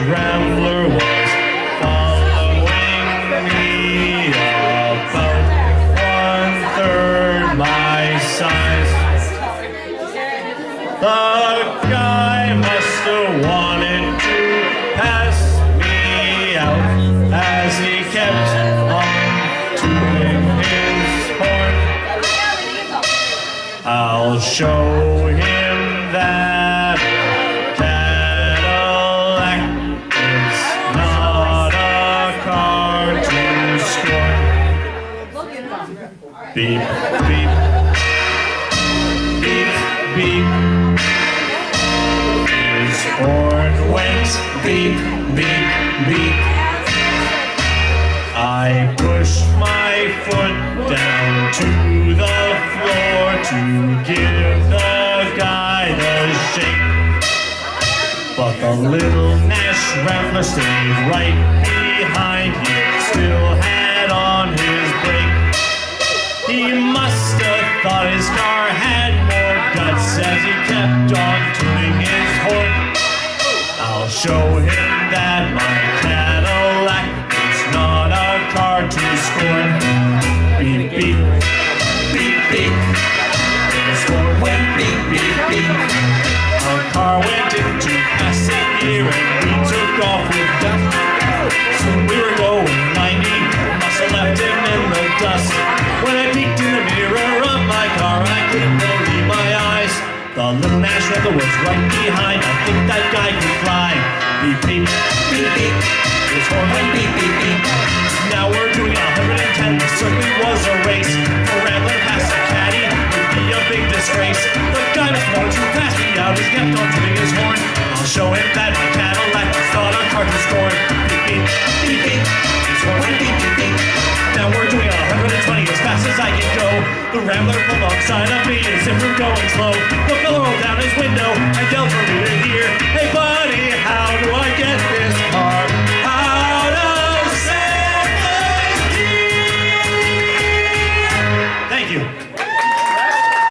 rambler was following me about 1/3 my size. The guy must have wanted to pass me out as he kept on tooting his horn. I'll show him that a Cadillac is not a car to scorn. Beep, beep, beep, beep. His horn went beep, beep, beep. I pushed my foot down to the floor to give the guy the shake. But the little Nash Rambler stayed right behind. He still had on his brake. He must have thought his car had more guts as he kept on tuning his horn. I'll show him that my Cadillac is not a car to scorn. Beep, beep, beep, beep. His horn went beep, beep, beep. Our car went into passing gear and we took off with dust. Soon we were going 90, must have left him in the dust. When I peeked in the mirror of my car, I couldn't believe my eyes. The little Nash Rambler was right behind. I think that guy could fly. Beep, beep, beep, beep. His horn went beep, beep, beep. Now we're doing 110. The circuit was a race. A Rambler past a caddy would be a big disgrace. The guy was more too fast. He out. He kept on tuning his horn. I'll show him that my Cadillac is not a car to scorn. Beep, beep, beep, beep. His horn went beep, beep, beep. Now we're doing 120 as fast as I can go. The Rambler pulled alongside of me as if we're going slow. The fellow rolled down his window and yelled for me to hear, "Hey, bud!"